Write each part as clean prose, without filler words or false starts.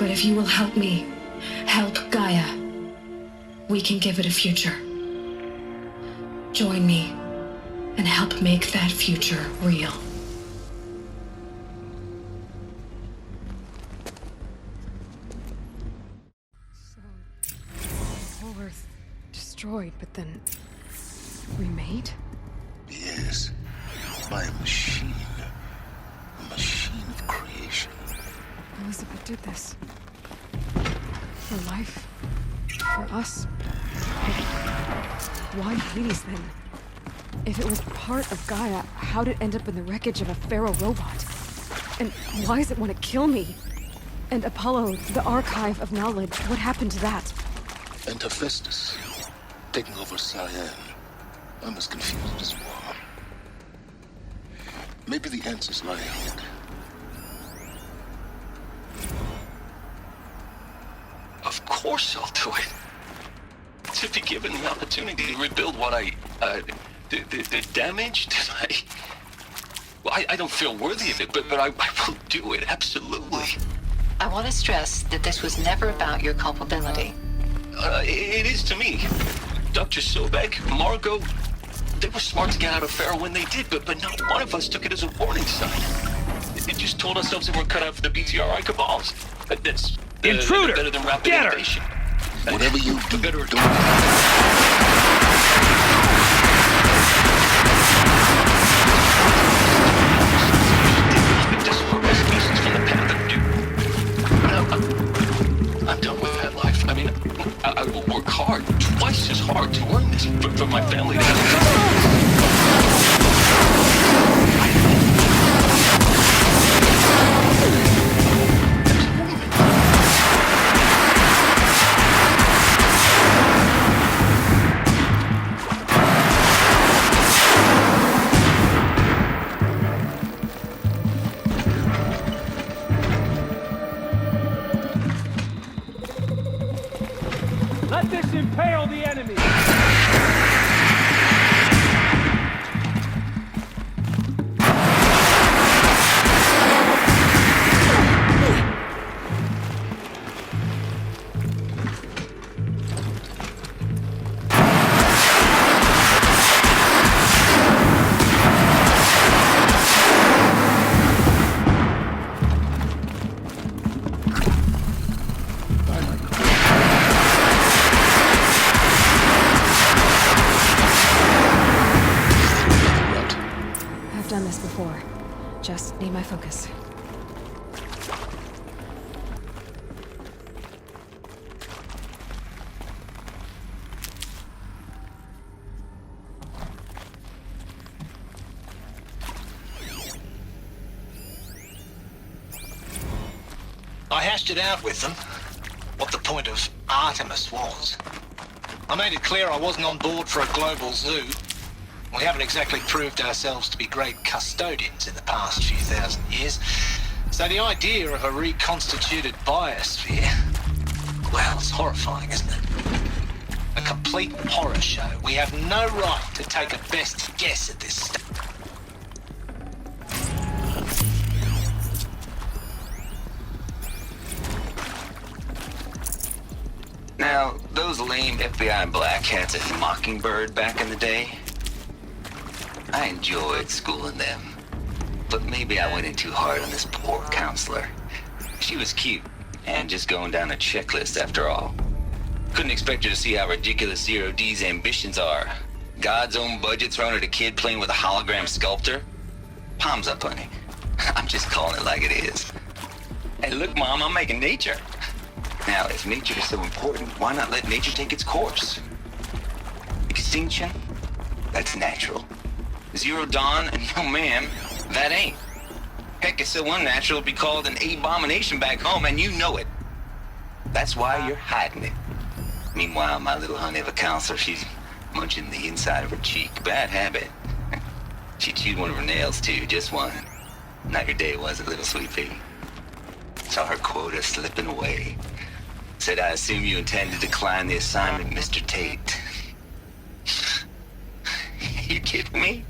But if you will help me, help Gaia, we can give it a future. Join me and help make that future real. So, the whole Earth destroyed, but then remade? Yes, by a machine. A machine of creation. Elizabeth did this. For life. For us. Why Hades then? If it was part of Gaia, how'd it end up in the wreckage of a Pharaoh robot? And why does it want to kill me? And Apollo, the archive of knowledge, what happened to that? And Hephaestus, taking over Cyan. I'm as confused as you are. Maybe the answers lie ahead. Of course I'll do it. To be given the opportunity to rebuild what the damage that I don't feel worthy of it, but I will do it, absolutely. I want to stress that this was never about your culpability. It is to me. Dr. Sobek, Margot, they were smart to get out of Pharaoh when they did, but not one of us took it as a warning sign. It just told ourselves that we're cut out for the BTRI cabals. That's Intruder! Better than rapid Get her! innovation. Whatever you do, Better don't... I'm done with that life. I mean, I will work hard, twice as hard to earn this for my family to have. Let this impale the enemy! I've done this before. Just need my focus. I hashed it out with them, what the point of Artemis was. I made it clear I wasn't on board for a global zoo. We haven't exactly proved ourselves to be great custodians in the past few thousand years. So the idea of a reconstituted biosphere, well, it's horrifying, isn't it? A complete horror show. We have no right to take a best guess at this stuff. Now, those lame FBI black hats at Mockingbird back in the day, I enjoyed schooling them. But maybe I went in too hard on this poor counselor. She was cute, and just going down a checklist after all. Couldn't expect her to see how ridiculous Zero D's ambitions are. God's own budget thrown at a kid playing with a hologram sculptor? Palms up, honey. I'm just calling it like it is. Hey, look, Mom, I'm making nature. Now, if nature is so important, why not let nature take its course? Extinction? That's natural. Zero dawn? No, ma'am, that ain't. Heck, it's so unnatural it'd be called an abomination back home, and you know it. That's why you're hiding it. Meanwhile, my little honey of a counselor, she's munching the inside of her cheek. Bad habit. She chewed one of her nails, too, just one. Now your day was a little sweet pea. Saw her quota slipping away. Said, I assume you intend to decline the assignment, Mr. Tate. You kidding me?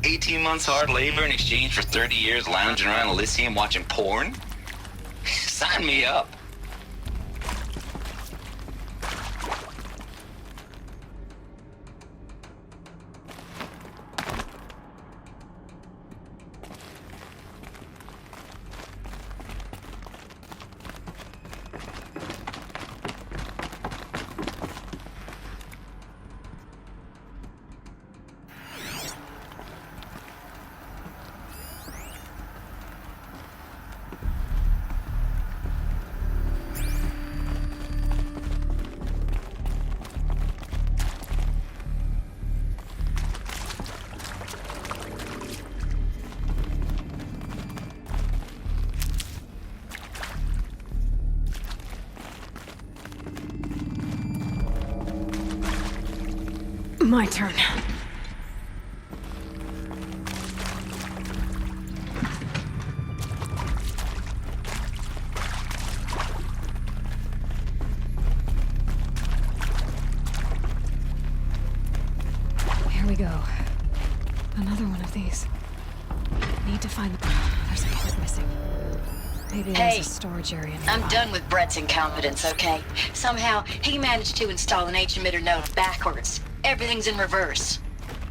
18 months hard labor in exchange for 30 years lounging around Elysium watching porn? Sign me up. My turn. Here we go. Another one of these. Need to find the... There's a part missing. Maybe there's a storage area nearby. I'm done with Brett's incompetence, okay? Somehow, he managed to install an H-emitter node backwards. Everything's in reverse.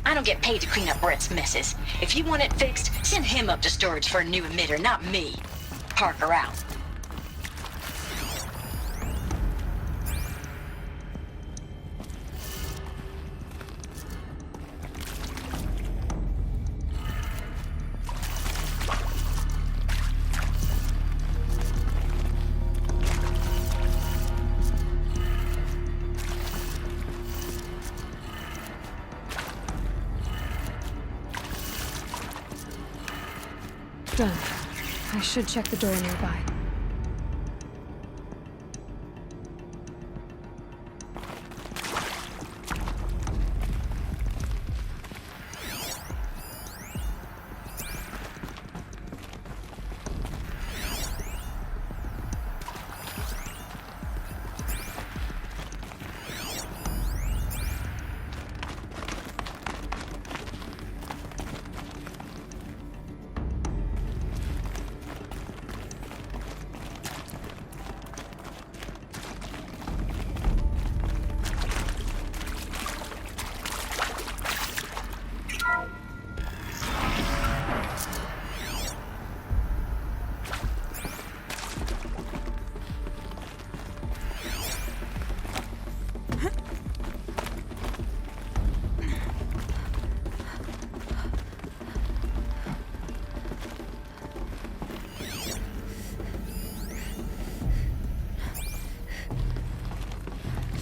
I don't get paid to clean up Brett's messes. If you want it fixed, send him up to storage for a new emitter, not me. Parker out. Done. I should check the door nearby.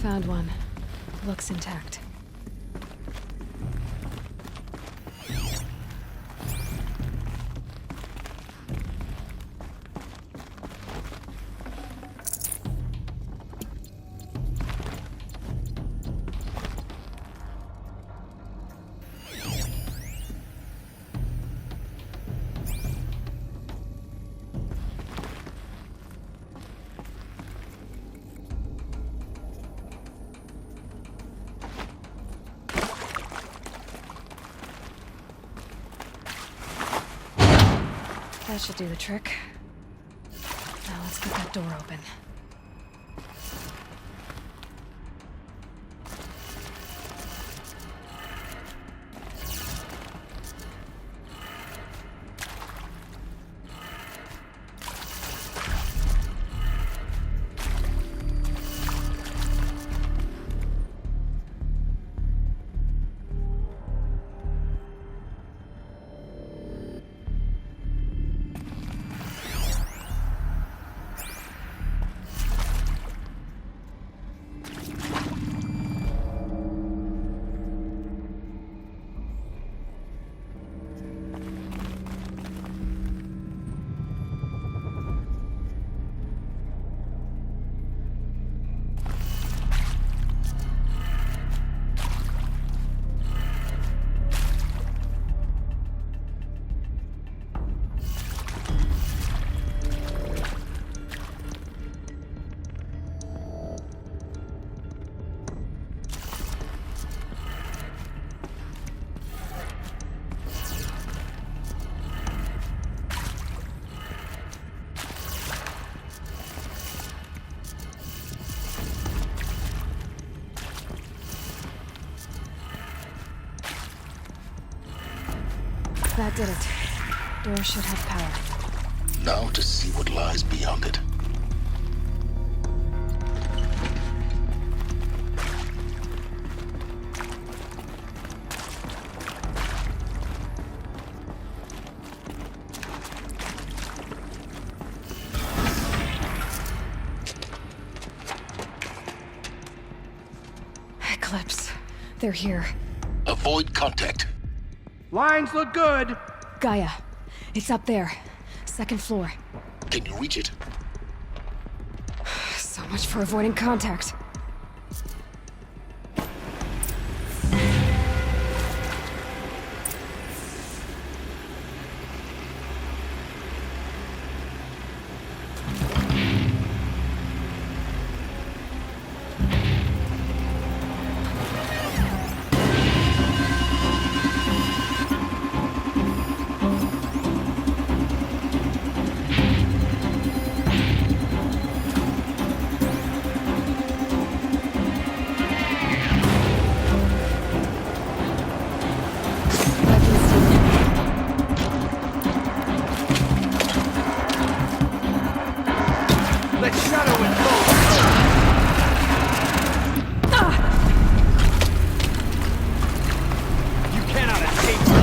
Found one. Looks intact. That should do the trick. Now let's get that door open. That did it. Door should have power. Now to see what lies beyond it. Eclipse. They're here. Avoid contact. Lines look good. Gaia. It's up there. Second floor. Can you reach it? So much for avoiding contact. Let's shadow it both. You cannot escape my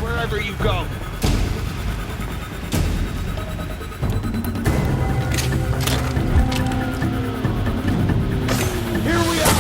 wherever you go. Here we are.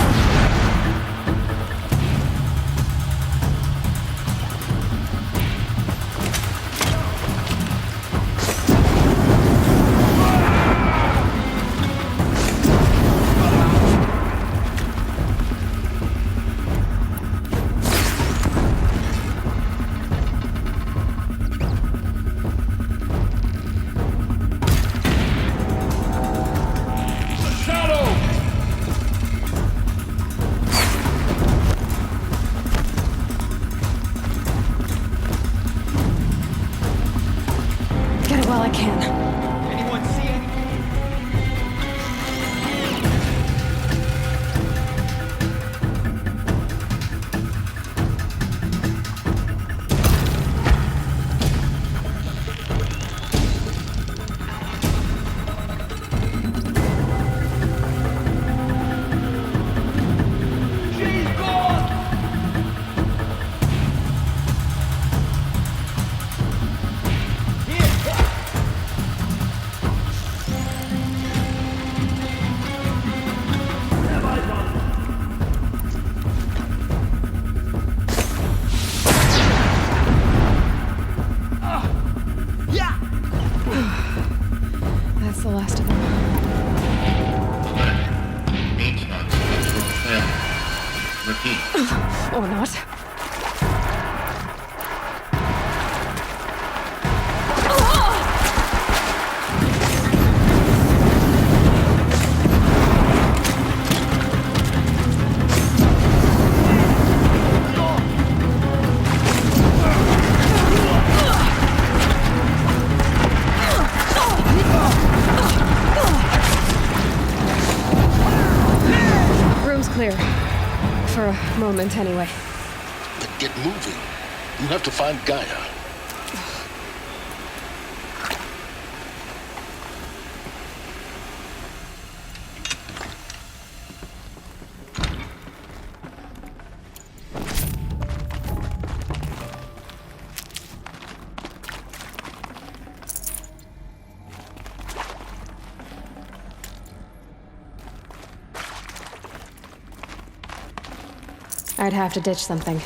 Get it while I can. Anyone see anything? She's gone! That's the last of them. Maintenance network failure. Repeat. Or not. Room's clear. For a moment, anyway. Then get moving. You have to find Gaia. I'd have to ditch something.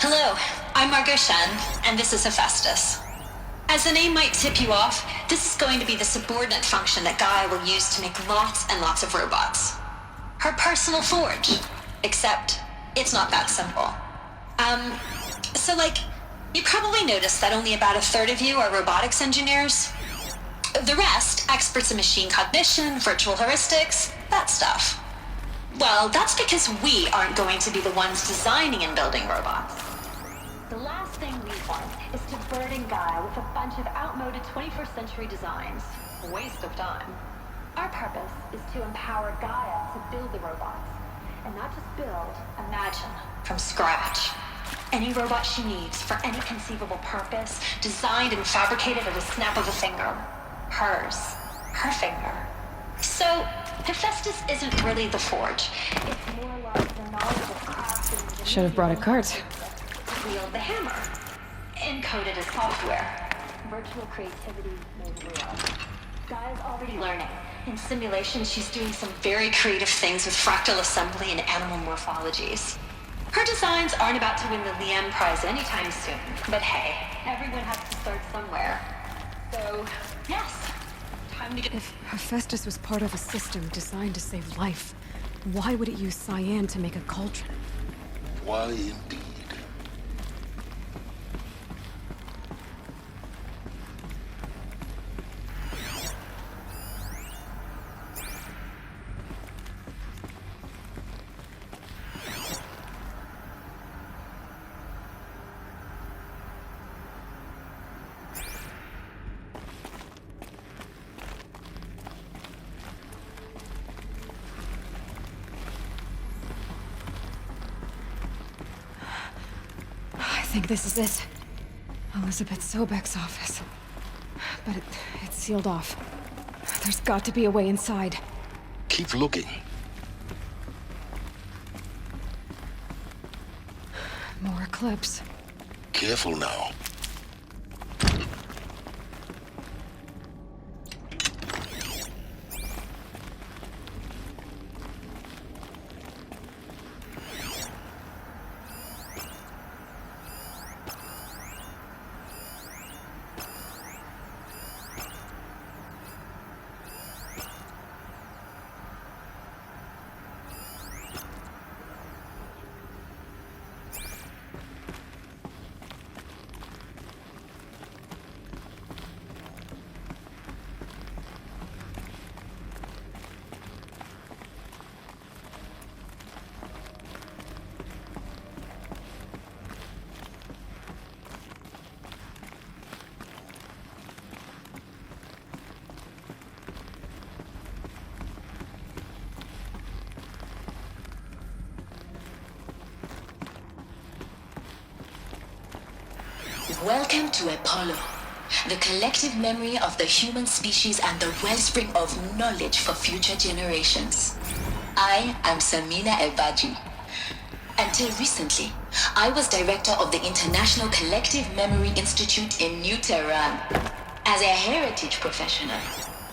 Hello, I'm Margot Shen, and this is Hephaestus. As the name might tip you off, this is going to be the subordinate function that Gaia will use to make lots and lots of robots. Her personal forge. Except, it's not that simple. You probably noticed that only about a third of you are robotics engineers. The rest, experts in machine cognition, virtual heuristics, that stuff. Well, that's because we aren't going to be the ones designing and building robots. The last thing we want is to burden Gaia with a bunch of outmoded 21st century designs. A waste of time. Our purpose is to empower Gaia to build the robots. And not just build, imagine, from scratch. Any robot she needs for any conceivable purpose, designed and fabricated at a snap of a finger. Hers. Her finger. So, Hephaestus isn't really the forge. It's more like the knowledge of craft and engineering. Should have brought a cart. Wield the hammer. Encoded as software. Virtual creativity made real. Gaia's already learning. In simulation, she's doing some very creative things with fractal assembly and animal morphologies. Her designs aren't about to win the Liam Prize anytime soon. But hey, everyone has to start somewhere. So, yes. Time to get... If Hephaestus was part of a system designed to save life, why would it use cyan to make a cauldron? Why indeed? I think this is it. Elizabeth Sobek's office. But it's sealed off. There's got to be a way inside. Keep looking. More clips. Careful now. Welcome to Apollo, the collective memory of the human species and the wellspring of knowledge for future generations. I am Samina Ebaji. Until recently, I was director of the International Collective Memory Institute in New Tehran. As a heritage professional,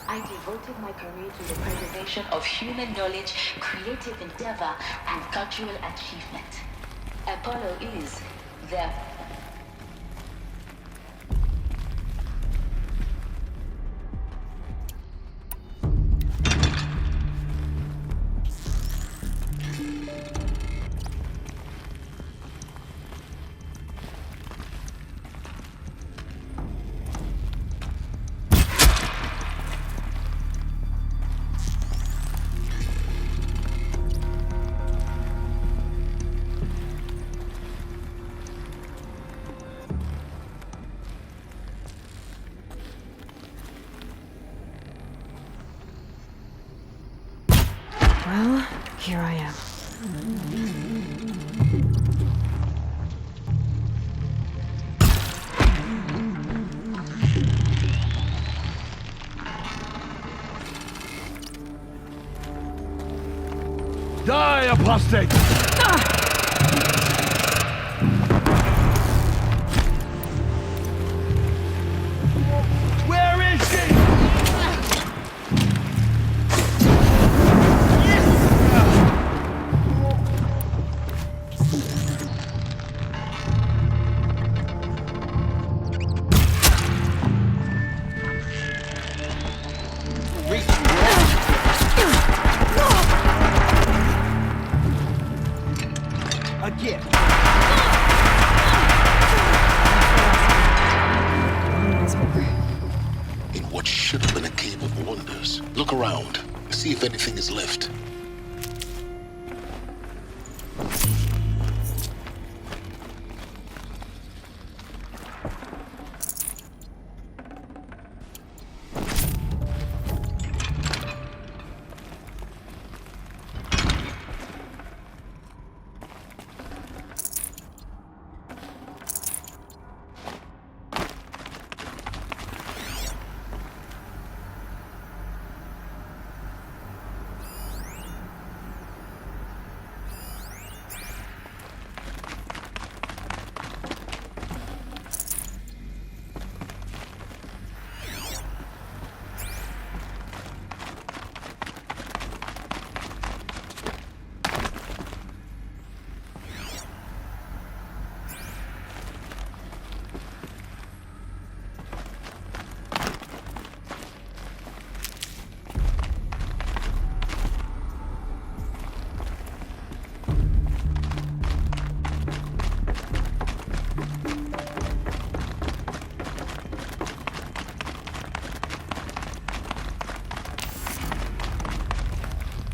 I devoted my career to the preservation of human knowledge, creative endeavor, and cultural achievement. Apollo is the Well, here I am. Die, apostate! Where is she? Again. In what should have been a cave of wonders. Look around. See if anything is left.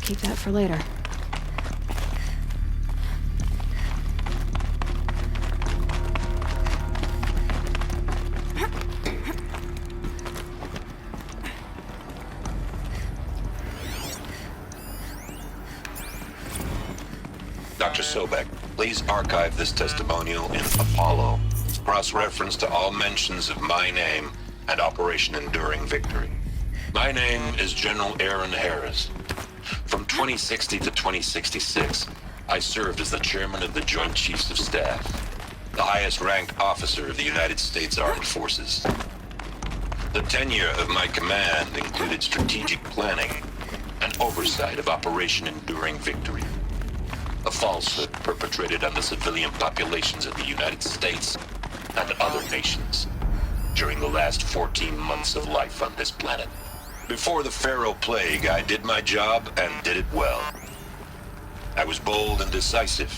Keep that for later. Dr. Sobek, please archive this testimonial in Apollo. Cross-reference to all mentions of my name and Operation Enduring Victory. My name is General Aaron Harris. From 2060 to 2066, I served as the chairman of the Joint Chiefs of Staff, the highest-ranked officer of the United States Armed Forces. The tenure of my command included strategic planning and oversight of Operation Enduring Victory, a falsehood perpetrated on the civilian populations of the United States and other nations during the last 14 months of life on this planet. Before the Pharaoh Plague, I did my job and did it well. I was bold and decisive,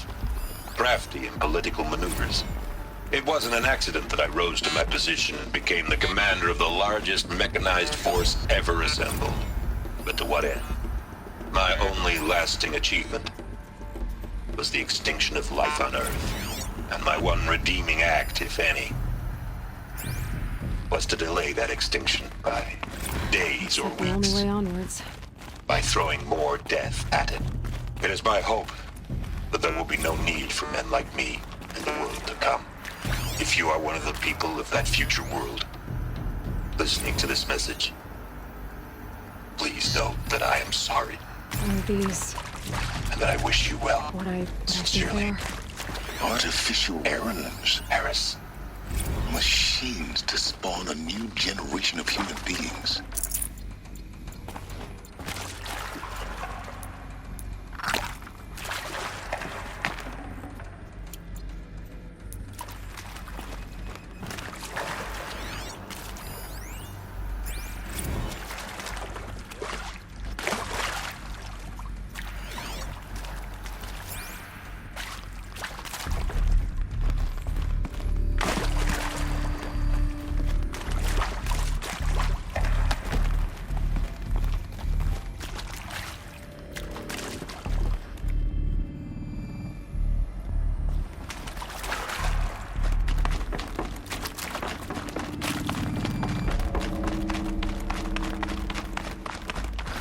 crafty in political maneuvers. It wasn't an accident that I rose to my position and became the commander of the largest mechanized force ever assembled. But to what end? My only lasting achievement was the extinction of life on Earth, and my one redeeming act, if any, was to delay that extinction by days or We're on the weeks, way onwards. by throwing more death at it. It is my hope that there will be no need for men like me in the world to come. If you are one of the people of that future world listening to this message, please know that I am sorry Are these and that I wish you well. what I think Sincerely, they are? Artificial Aaron Harris. machines to spawn a new generation of human beings.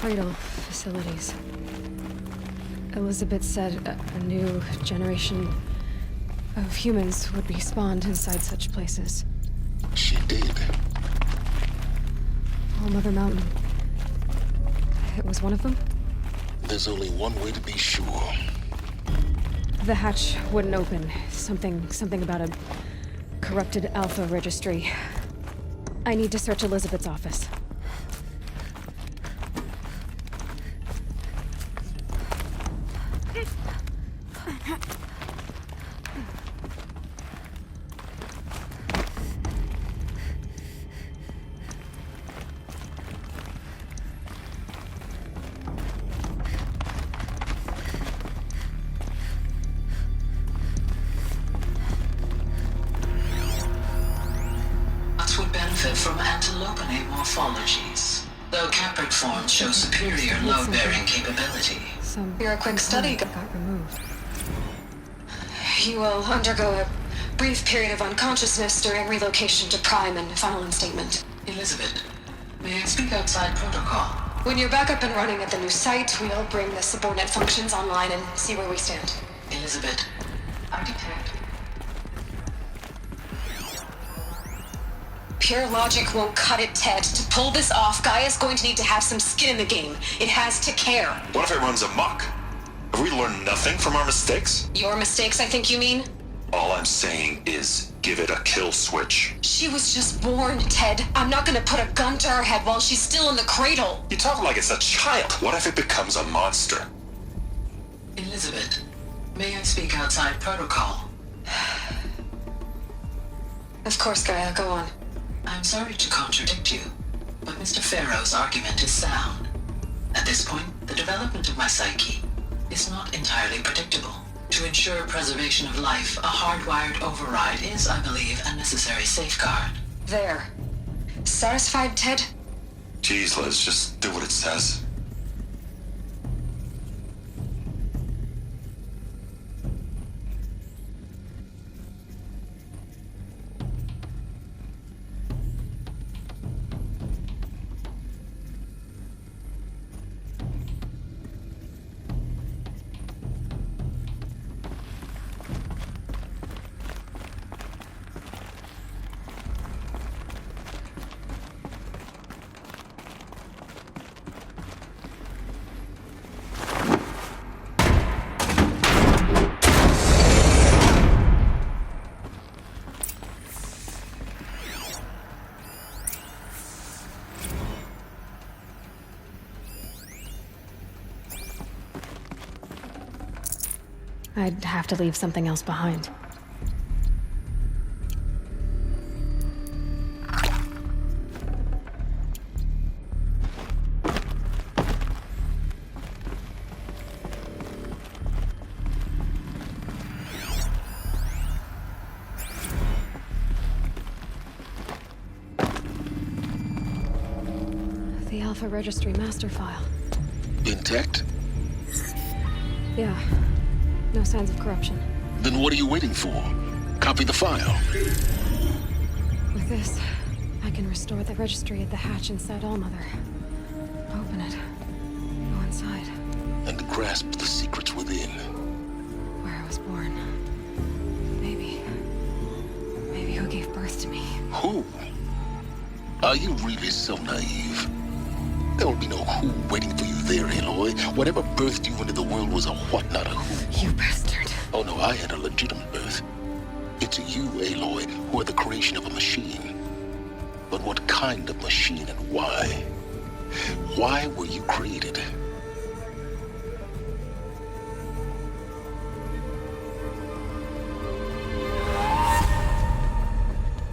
Cradle facilities. Elizabeth said a new generation of humans would be spawned inside such places. She did. All Mother Mountain. It was one of them? There's only one way to be sure. The hatch wouldn't open. Something about a corrupted Alpha registry. I need to search Elizabeth's office. Would benefit from antilopinae morphologies, though caprid forms show superior load-bearing capability. You're a quick study. Got removed. You will undergo a brief period of unconsciousness during relocation to Prime and final instatement. Elizabeth, may I speak outside protocol? When you're back up and running at the new site, we'll bring the subordinate functions online and see where we stand. Elizabeth, I detect. Pure logic won't cut it, Ted. To pull this off, Gaia's going to need to have some skin in the game. It has to care. What if it runs amok? Have we learned nothing from our mistakes? Your mistakes, I think you mean? All I'm saying is, give it a kill switch. She was just born, Ted. I'm not gonna put a gun to her head while she's still in the cradle. You talk like it's a child. What if it becomes a monster? Elizabeth, may I speak outside protocol? Of course, Gaia, go on. I'm sorry to contradict you, but Mr. Farrow's argument is sound. At this point, the development of my psyche is not entirely predictable. To ensure preservation of life, a hardwired override is, I believe, a necessary safeguard. There. Satisfied, Ted? Jeez, Liz, just do what it says. I'd have to leave something else behind. The Alpha Registry master file. Intact? Yeah. No signs of corruption. Then what are you waiting for? Copy the file. With this, I can restore the registry at the hatch inside Allmother. Open it. Go inside. And grasp the secrets within. Where I was born. Maybe who gave birth to me. Who? Are you really so naive? There will be no who waiting for you there, Aloy. Whatever birthed you into the world was a what, not a who. You bastard. Oh no, I had a legitimate birth. It's you, Aloy, who are the creation of a machine. But what kind of machine and why? Why were you created?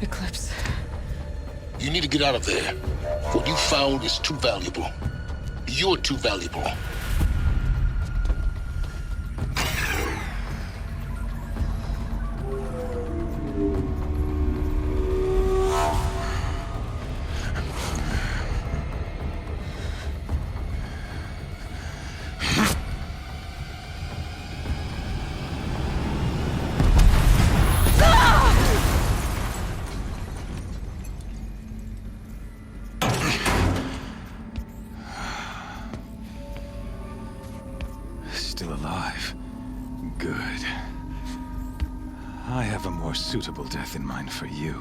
Eclipse. You need to get out of there. What you found is too valuable. You're too valuable. still alive. Good. I have a more suitable death in mind for you,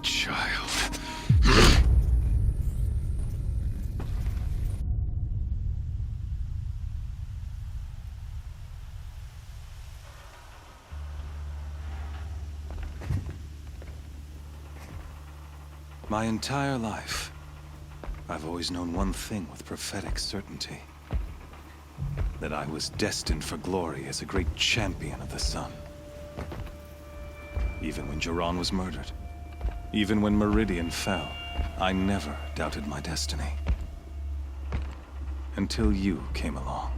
child. My entire life, I've always known one thing with prophetic certainty. That I was destined for glory as a great champion of the sun. Even when Jiran was murdered, even when Meridian fell, I never doubted my destiny. Until you came along.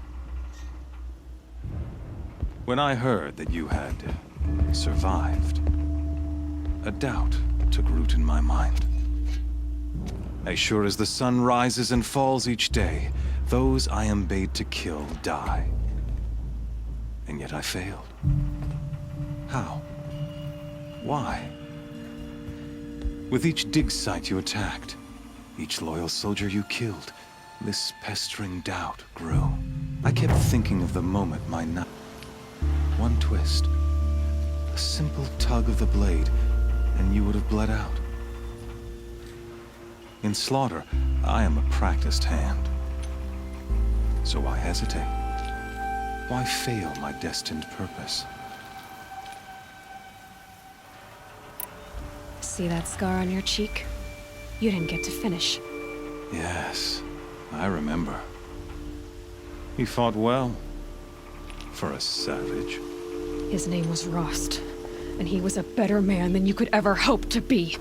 When I heard that you had survived, a doubt took root in my mind. As sure as the sun rises and falls each day, those I am bade to kill die. And yet I failed. How? Why? With each dig site you attacked, each loyal soldier you killed, this pestering doubt grew. I kept thinking of the moment my knife... One twist, a simple tug of the blade, and you would have bled out. In slaughter, I am a practiced hand. So why hesitate? Why fail my destined purpose? See that scar on your cheek? You didn't get to finish. Yes, I remember. He fought well. For a savage. His name was Rost, and he was a better man than you could ever hope to be.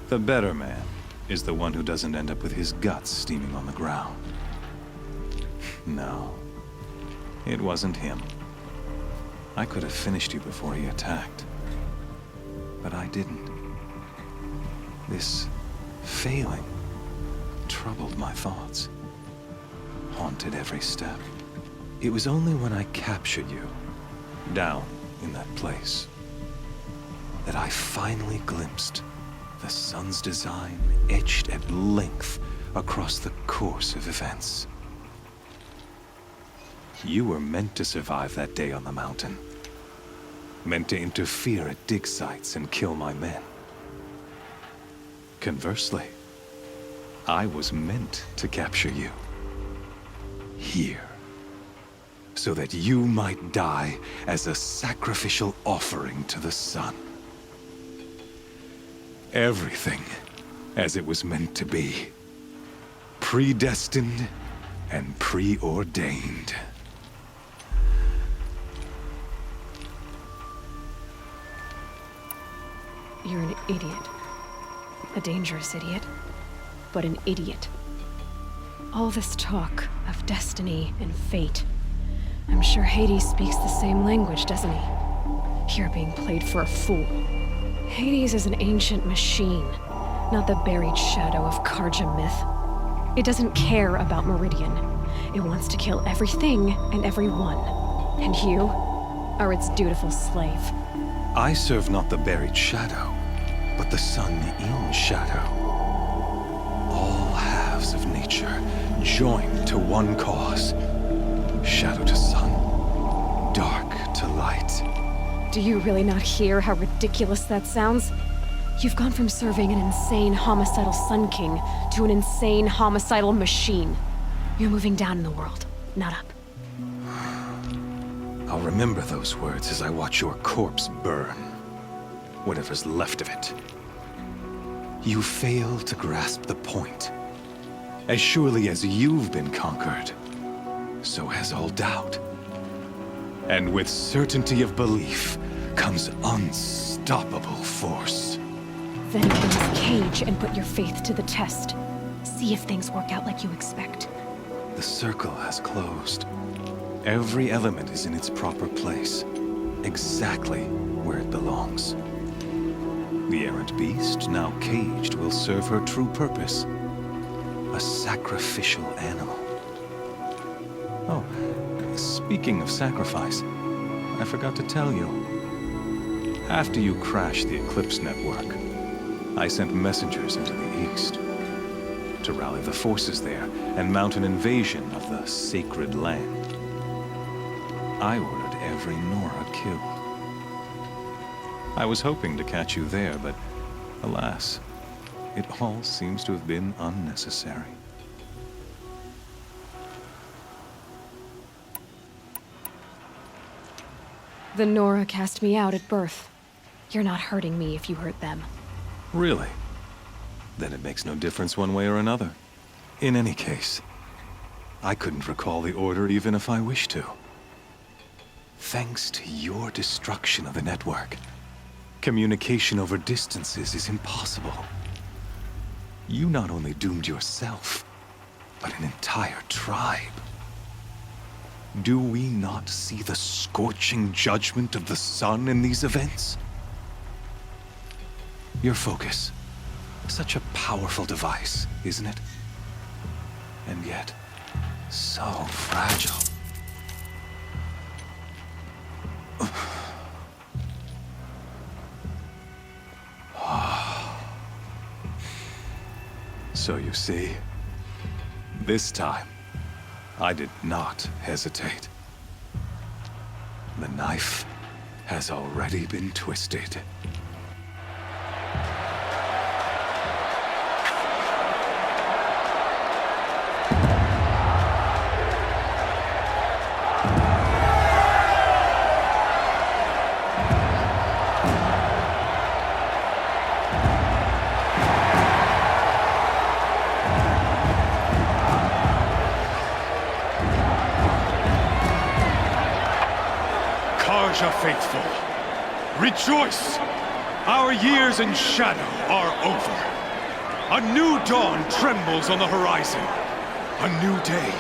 The better man is the one who doesn't end up with his guts steaming on the ground. No, it wasn't him. I could have finished you before he attacked. But I didn't. This failing troubled my thoughts, haunted every step. It was only when I captured you, down in that place, that I finally glimpsed the sun's design etched at length across the course of events. You were meant to survive that day on the mountain. Meant to interfere at dig sites and kill my men. Conversely, I was meant to capture you. Here. So that you might die as a sacrificial offering to the sun. Everything as it was meant to be. Predestined and preordained. You're an idiot. A dangerous idiot, but an idiot. All this talk of destiny and fate. I'm sure Hades speaks the same language, doesn't he? You're being played for a fool. Hades is an ancient machine, not the buried shadow of Karja myth. It doesn't care about Meridian. It wants to kill everything and everyone. And you are its dutiful slave. I serve not the buried shadow, but the sun in shadow. All halves of nature joined to one cause. Shadow to sun, dark to light. Do you really not hear how ridiculous that sounds? You've gone from serving an insane homicidal Sun King to an insane homicidal machine. You're moving down in the world, not up. I'll remember those words as I watch your corpse burn. Whatever's left of it. You fail to grasp the point. As surely as you've been conquered, so has all doubt. And with certainty of belief comes unstoppable force. Then open this cage and put your faith to the test. See if things work out like you expect. The circle has closed. Every element is in its proper place, exactly where it belongs. The errant beast, now caged, will serve her true purpose. A sacrificial animal. Oh, speaking of sacrifice, I forgot to tell you. After you crashed the Eclipse network, I sent messengers into the east to rally the forces there and mount an invasion of the sacred land. I ordered every Nora killed. I was hoping to catch you there, but alas, it all seems to have been unnecessary. The Nora cast me out at birth. You're not hurting me if you hurt them. Really? Then it makes no difference one way or another. In any case, I couldn't recall the order even if I wished to. Thanks to your destruction of the network, communication over distances is impossible. You not only doomed yourself, but an entire tribe. Do we not see the scorching judgment of the sun in these events? Your focus. Such a powerful device, isn't it? And yet, so fragile. So you see, this time, I did not hesitate. The knife has already been twisted. Faithful, rejoice! Our years in shadow are over. A new dawn trembles on the horizon. A new day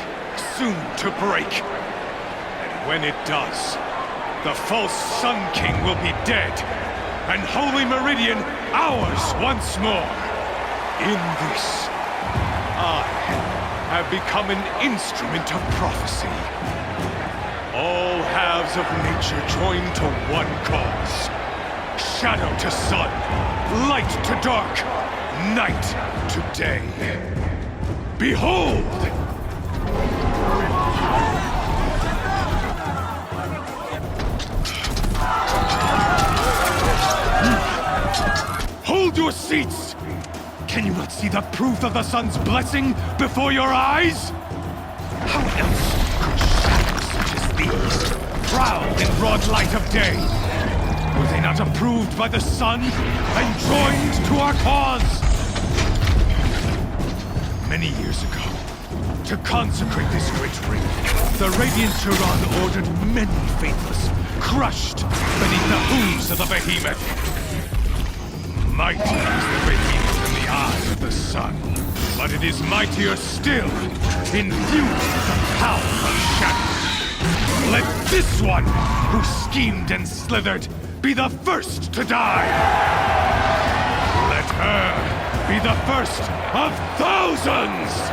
soon to break. And when it does, the false Sun King will be dead, and Holy Meridian ours once more. In this, I have become an instrument of prophecy. All halves of nature join to one cause. Shadow to sun, light to dark, night to day. Behold! Hold your seats! Can you not see the proof of the sun's blessing before your eyes? How else could shadows such as these prowl in broad light of day? Were they not approved by the sun and joined to our cause? Many years ago, to consecrate this great ring, the Radiant Turan ordered many faithless, crushed beneath the hooves of the behemoth. Mighty is the behemoth in the eye of the sun, but it is mightier still, infused with the power of shadow. Let this one, who schemed and slithered, be the first to die! Let her be the first of thousands!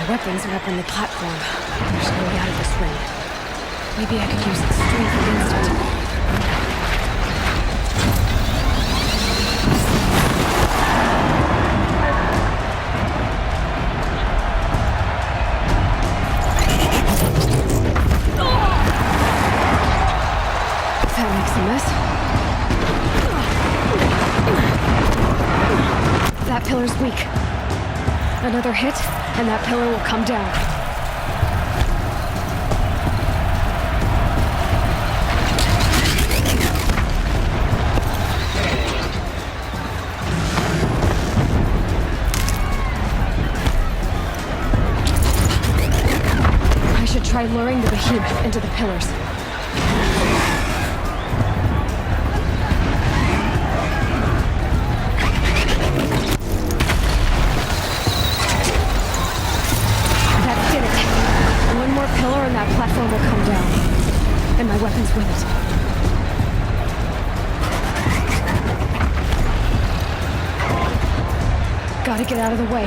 Weapons are up on the platform. There's no way out of this ring. Maybe I could use its strength against it. That makes a mess. That pillar's weak. Another hit, and that pillar will come down. I should try luring the behemoth into the pillars. Pillar and that platform will come down. And my weapons with it. Gotta get out of the way.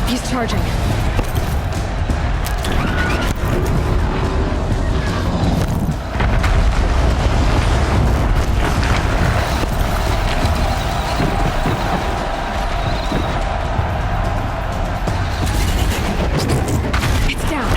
He's charging. It's down.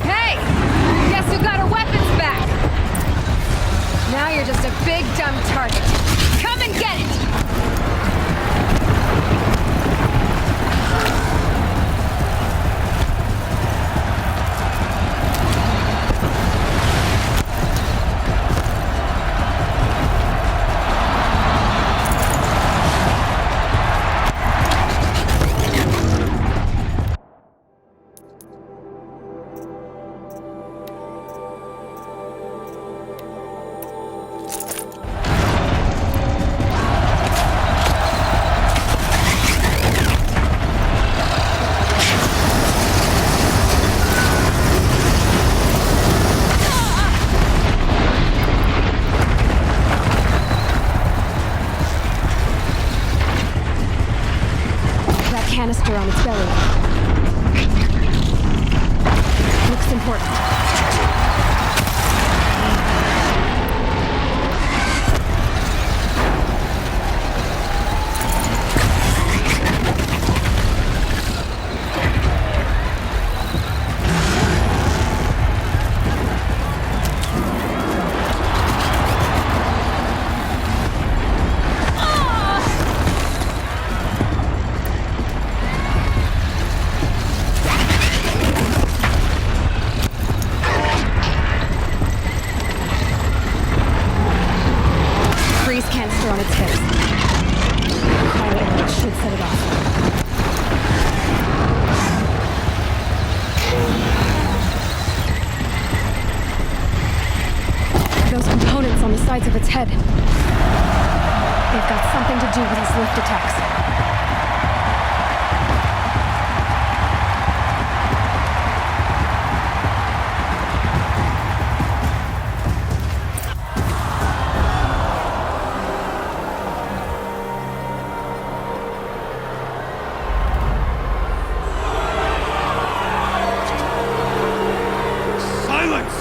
Hey! Guess who got her weapons back? Now you're just a big dumb target. Come and get it! That canister on its belly. Looks important. Freeze canister on its hips. Quiet arrow should set it off. Those components on the sides of its head. They've got something to do with these lift attacks. Silence!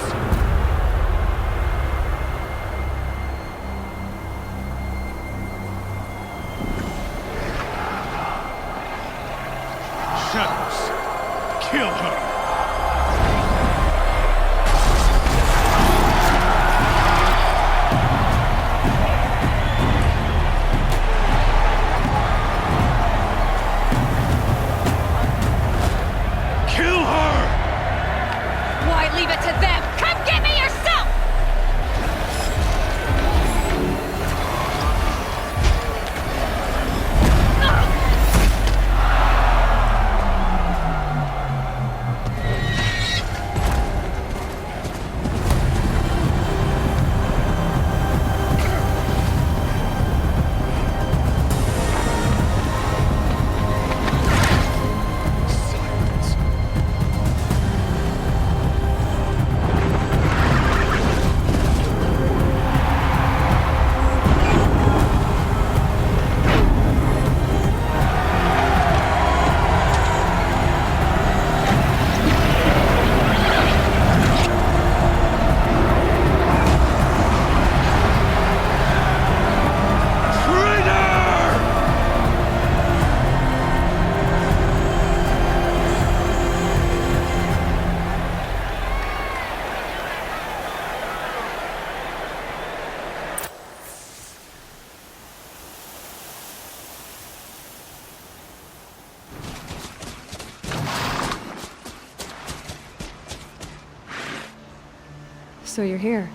So you're here.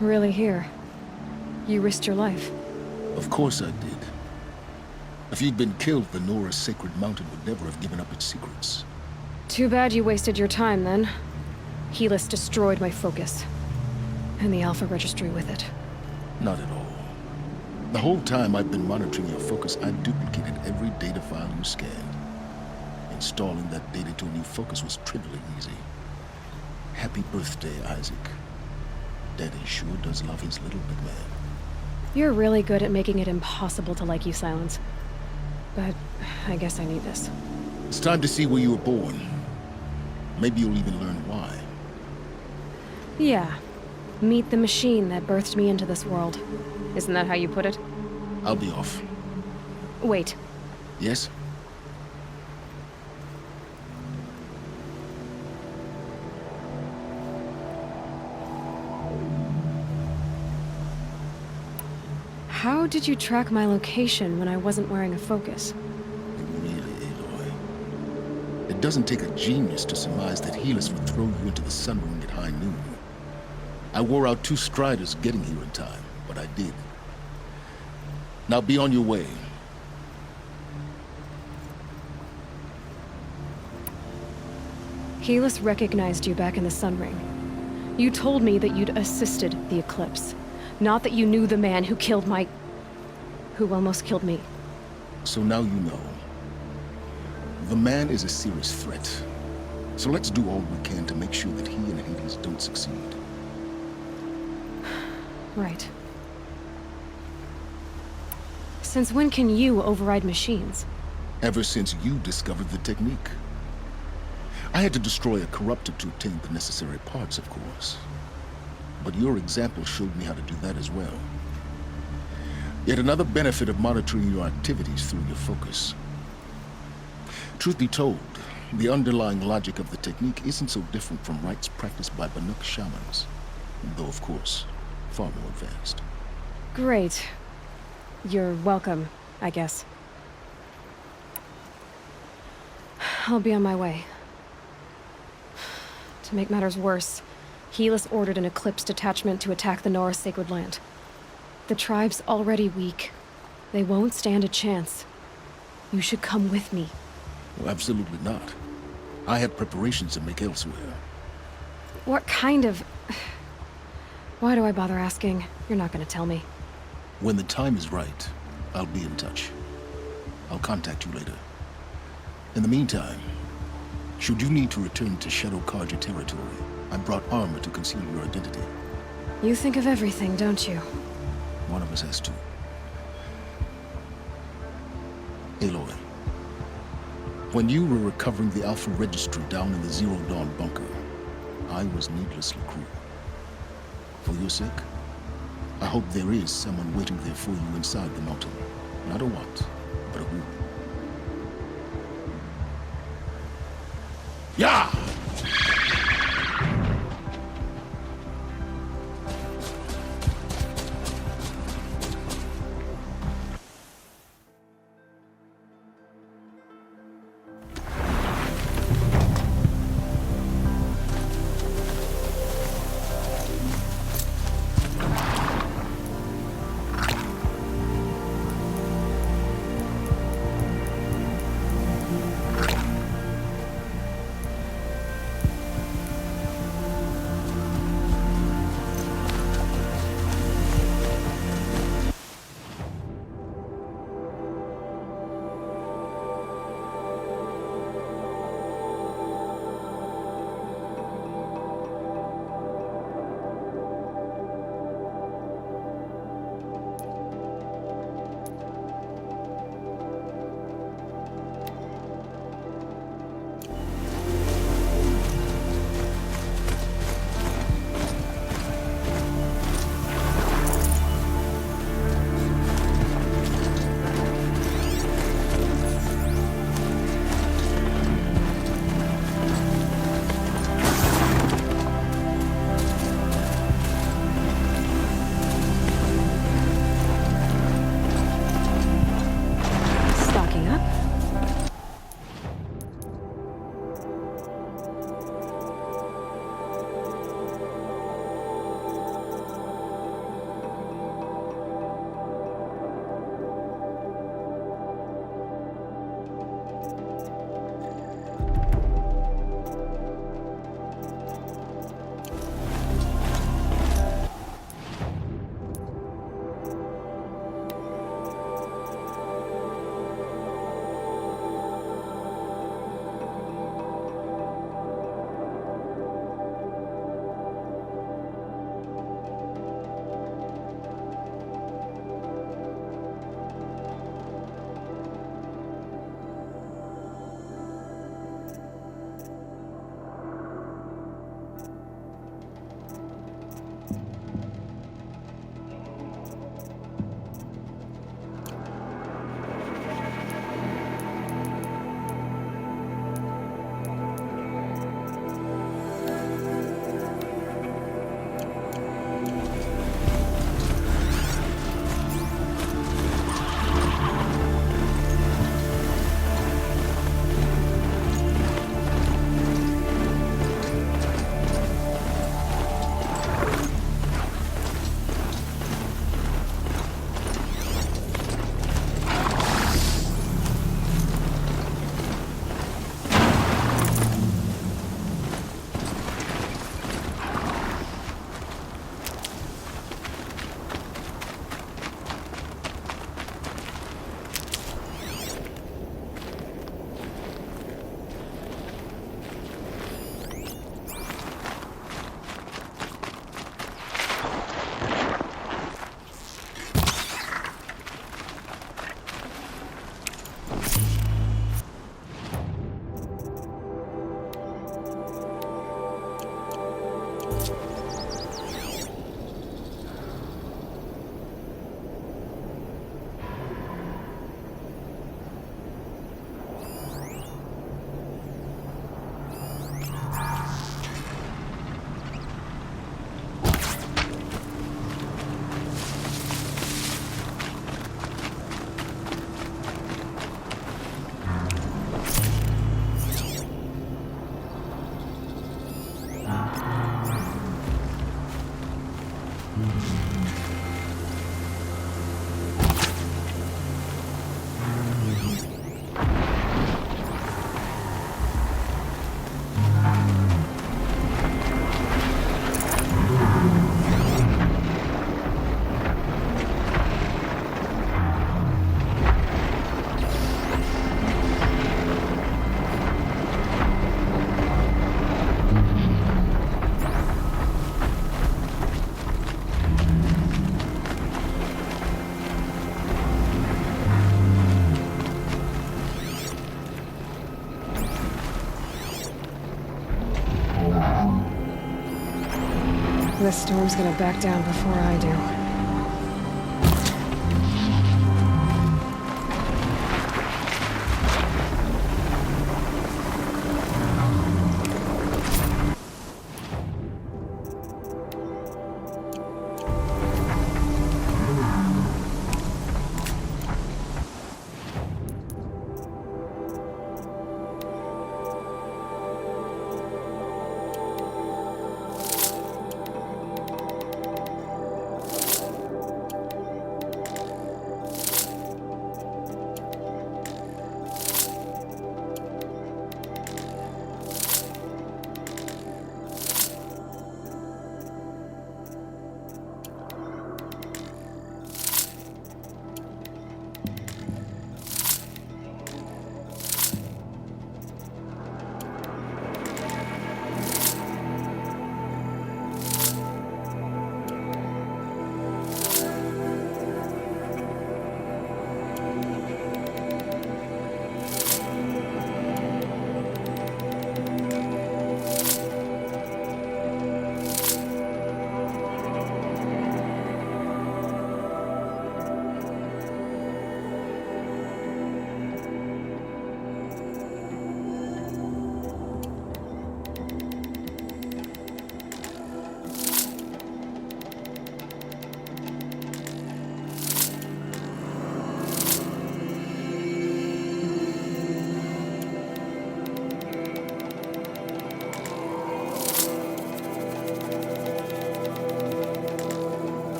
Really here. You risked your life. Of course I did. If you'd been killed, the Nora's sacred mountain would never have given up its secrets. Too bad you wasted your time, then. Helis destroyed my focus. And the Alpha Registry with it. Not at all. The whole time I've been monitoring your focus, I duplicated every data file you scanned. Installing that data to a new focus was trivially easy. Happy birthday, Isaac. Daddy sure does love his little big man. You're really good at making it impossible to like you, Silence. But I guess I need this. It's time to see where you were born. Maybe you'll even learn why. Yeah. Meet the machine that birthed me into this world. Isn't that how you put it? I'll be off. Wait. Yes? How did you track my location when I wasn't wearing a focus? Really, Aloy. It doesn't take a genius to surmise that Helis would throw you into the sun ring at high noon. I wore out 2 striders getting here in time, but I did. Now be on your way. Helis recognized you back in the sun ring. You told me that you'd assisted the eclipse. Not that you knew the man who killed who almost killed me. So now you know. The man is a serious threat. So let's do all we can to make sure that he and Hades don't succeed. Right. Since when can you override machines? Ever since you discovered the technique. I had to destroy a corruptor to obtain the necessary parts, of course. But your example showed me how to do that as well. Yet another benefit of monitoring your activities through your focus. Truth be told, the underlying logic of the technique isn't so different from rites practiced by Banuk shamans. Though, of course, far more advanced. Great. You're welcome, I guess. I'll be on my way. To make matters worse, Helis ordered an Eclipse detachment to attack the Nora's sacred land. The tribe's already weak. They won't stand a chance. You should come with me. Well, absolutely not. I have preparations to make elsewhere. What kind of... Why do I bother asking? You're not gonna tell me. When the time is right, I'll be in touch. I'll contact you later. In the meantime, should you need to return to Shadow Karja territory, I brought armor to conceal your identity. You think of everything, don't you? One of us has to. Aloy, when you were recovering the Alpha Registry down in the Zero Dawn bunker, I was needlessly cruel. For your sake, I hope there is someone waiting there for you inside the mountain. Not a what, but a who. Yeah! this storm's gonna back down before I do.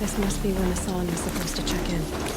This must be when Hassan was supposed to check in.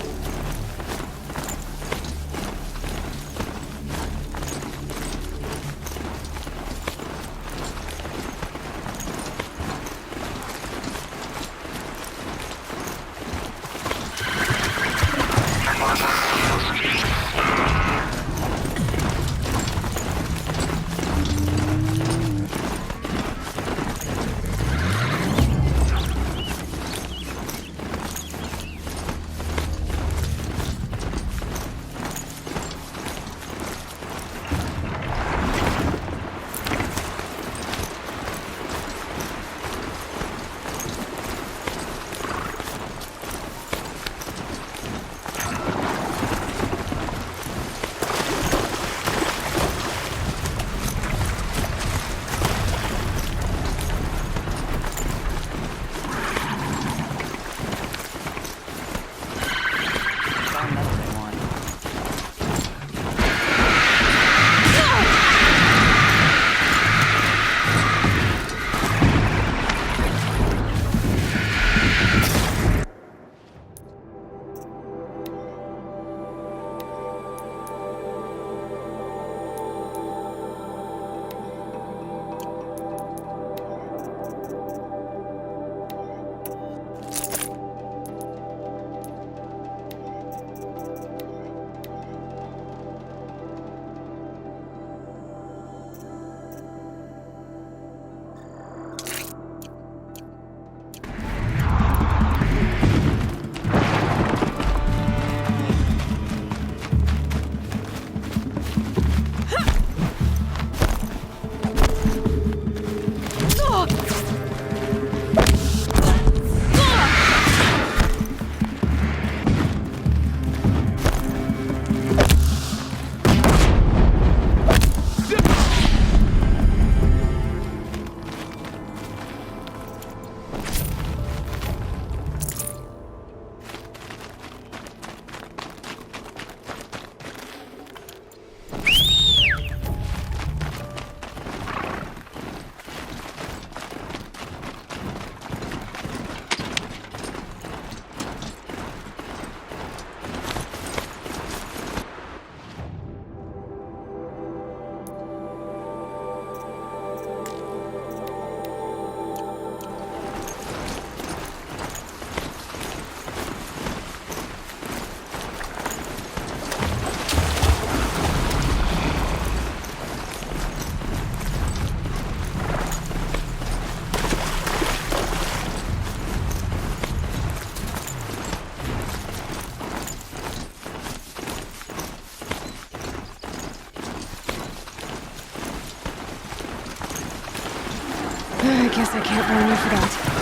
I guess I can't blame you for that.